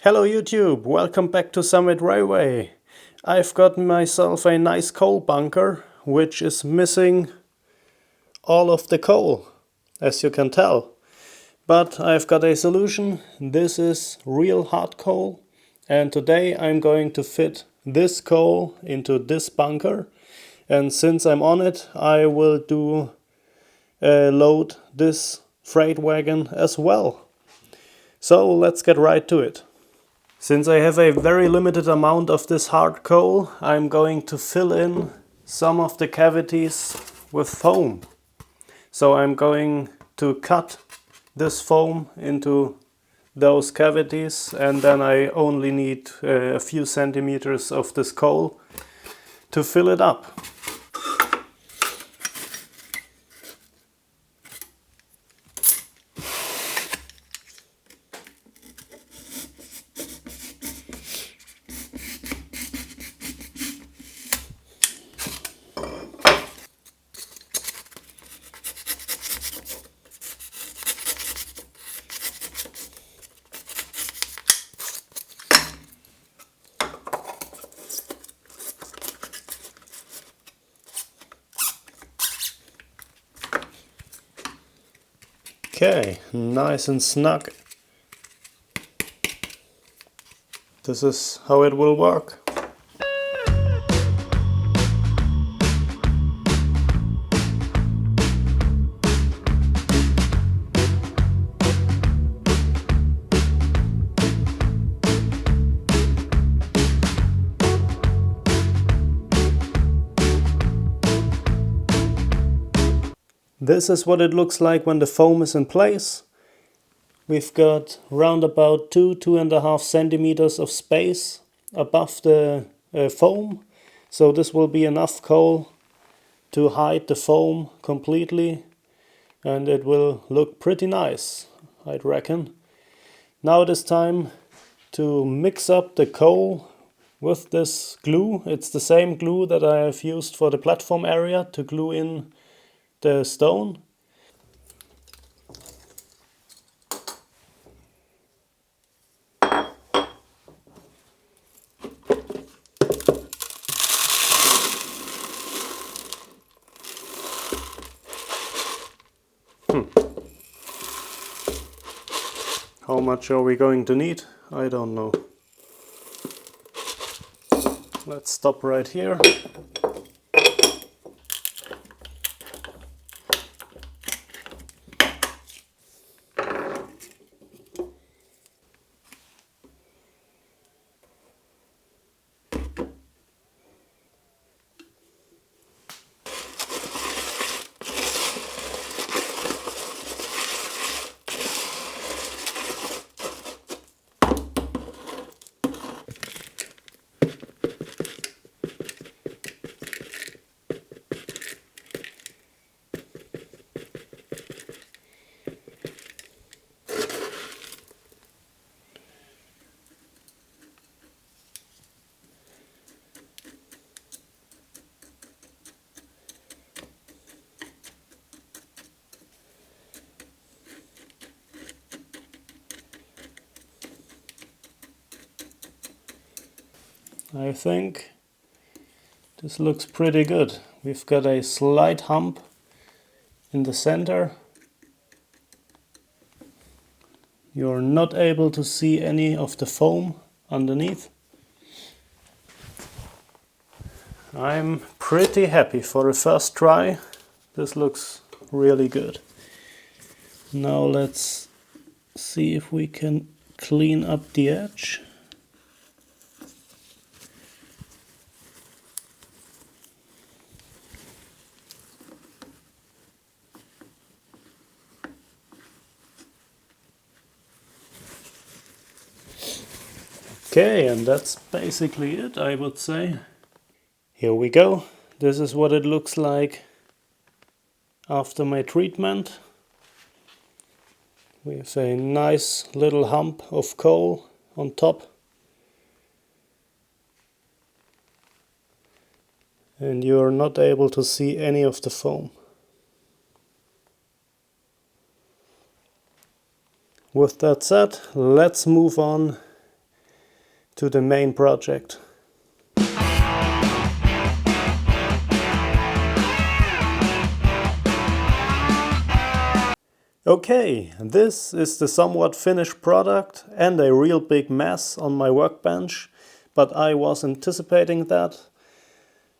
Hello YouTube, welcome back to Summit Railway. I've got myself a nice coal bunker which is missing all of the coal, as you can tell. But I've got a solution. This is real hard coal, and today I'm going to fit this coal into this bunker, and since I'm on it I will load this freight wagon as well. So let's get right to it. Since I have a very limited amount of this hard coal, I'm going to fill in some of the cavities with foam. So I'm going to cut this foam into those cavities, and then I only need a few centimeters of this coal to fill it up. Okay, nice and snug. This is how it will work. This is what it looks like when the foam is in place. We've got round about 2–2.5 centimeters of space above the foam. So this will be enough coal to hide the foam completely, and it will look pretty nice, I'd reckon. Now it is time to mix up the coal with this glue. It's the same glue that I have used for the platform area to glue in the stone. How much are we going to need? I don't know. Let's stop right here. I think this looks pretty good. We've got a slight hump in the center. You're not able to see any of the foam underneath. I'm pretty happy for a first try. This looks really good. Now let's see if we can clean up the edge. Okay, and that's basically it, I would say. Here we go. This is what it looks like after my treatment. We have a nice little hump of coal on top. And you're not able to see any of the foam. With that said, let's move on to the main project. Okay, this is the somewhat finished product and a real big mess on my workbench, but I was anticipating that.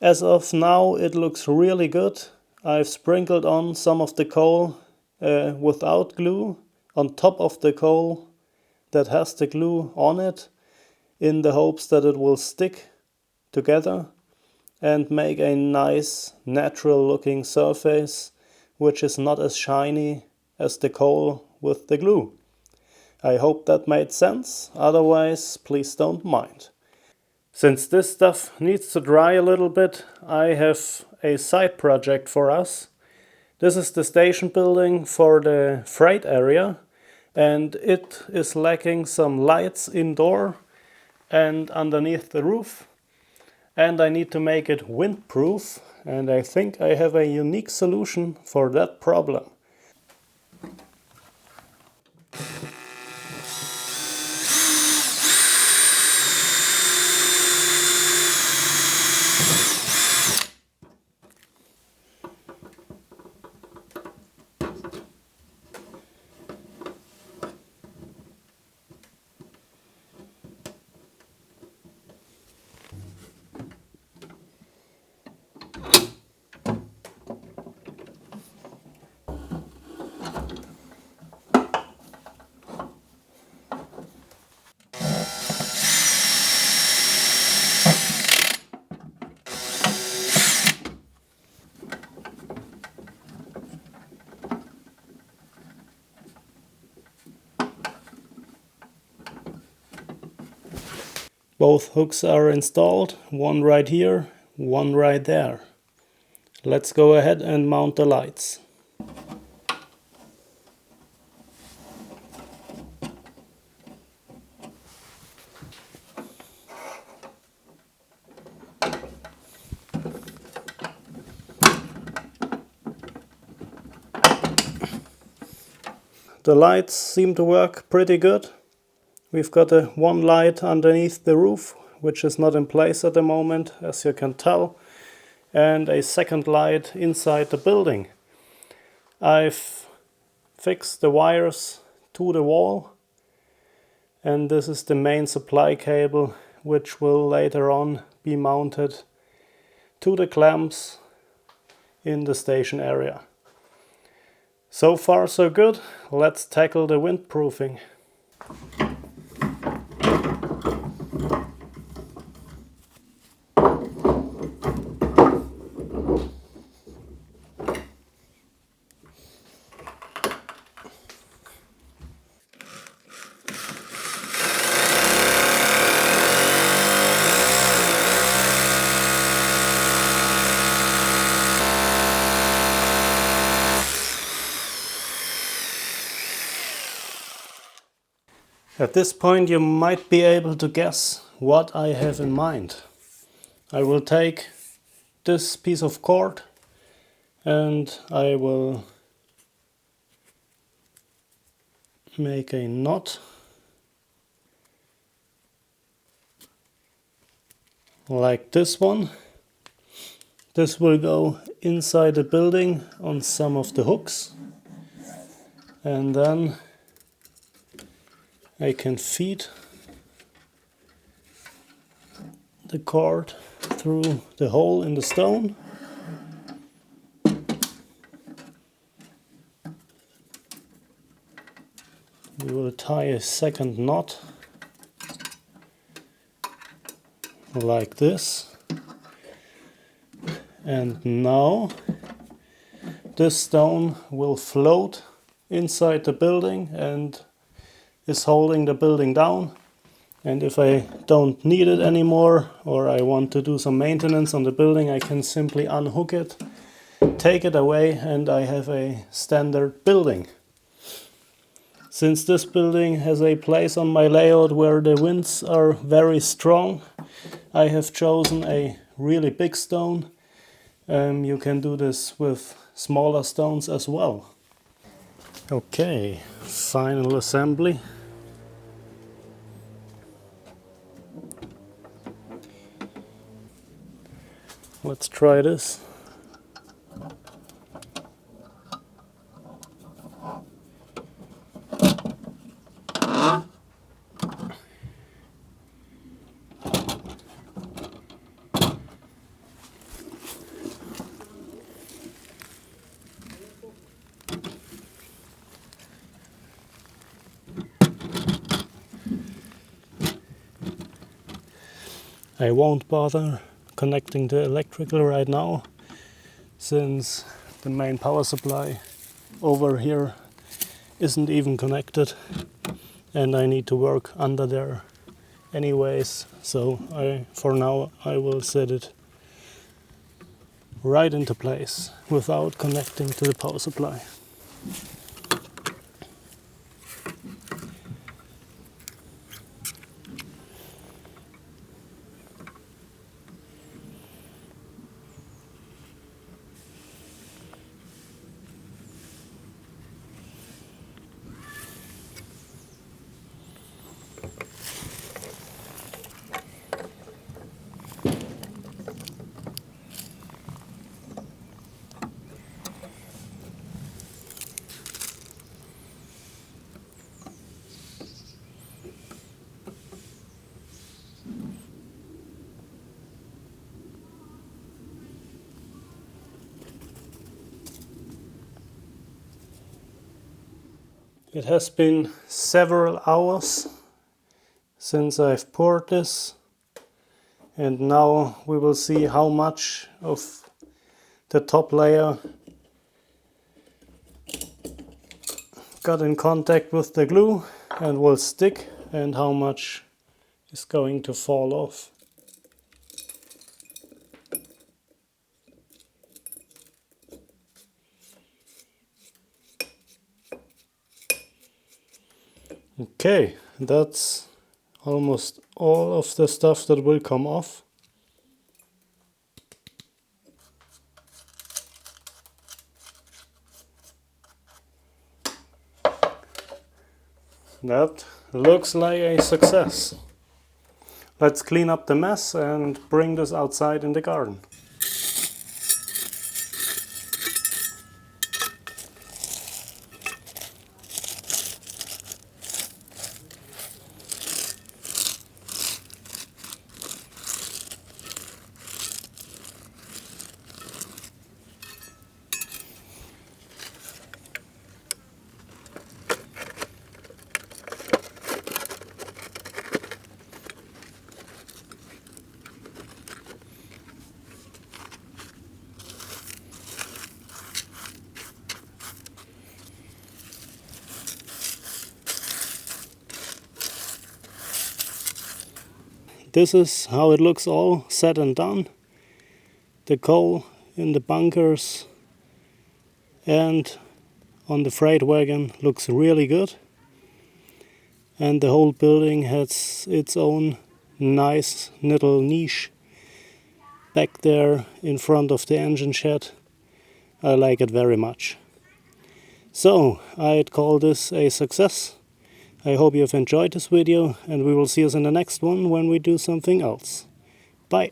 As of now it looks really good. I've sprinkled on some of the coal without glue on top of the coal that has the glue on it, in the hopes that it will stick together and make a nice natural looking surface which is not as shiny as the coal with the glue. I hope that made sense, otherwise please don't mind. Since this stuff needs to dry a little bit, I have a side project for us. This is the station building for the freight area, and it is lacking some lights indoor and underneath the roof. And I need to make it windproof, and I think I have a unique solution for that problem. Both hooks are installed, one right here, one right there. Let's go ahead and mount the lights. The lights seem to work pretty good. We've got one light underneath the roof, which is not in place at the moment, as you can tell, and a second light inside the building. I've fixed the wires to the wall, and this is the main supply cable, which will later on be mounted to the clamps in the station area. So far so good. Let's tackle the windproofing. At this point you might be able to guess what I have in mind. I will take this piece of cord and I will make a knot like this one. This will go inside the building on some of the hooks, and then I can feed the cord through the hole in the stone. We will tie a second knot like this, and now this stone will float inside the building and is holding the building down. And if I don't need it anymore, or I want to do some maintenance on the building, I can simply unhook it, take it away, and I have a standard building. Since this building has a place on my layout where the winds are very strong, I have chosen a really big stone. You can do this with smaller stones as well. Okay, final assembly. Let's try this. I won't bother connecting the electrical right now, since the main power supply over here isn't even connected and I need to work under there anyways, so for now I will set it right into place without connecting to the power supply. It has been several hours since I've poured this, and now we will see how much of the top layer got in contact with the glue and will stick, and how much is going to fall off. Okay, that's almost all of the stuff that will come off. That looks like a success. Let's clean up the mess and bring this outside in the garden. This is how it looks all said and done. The coal in the bunkers and on the freight wagon looks really good. And the whole building has its own nice little niche back there in front of the engine shed. I like it very much. So I'd call this a success. I hope you've enjoyed this video, and we will see us in the next one when we do something else. Bye!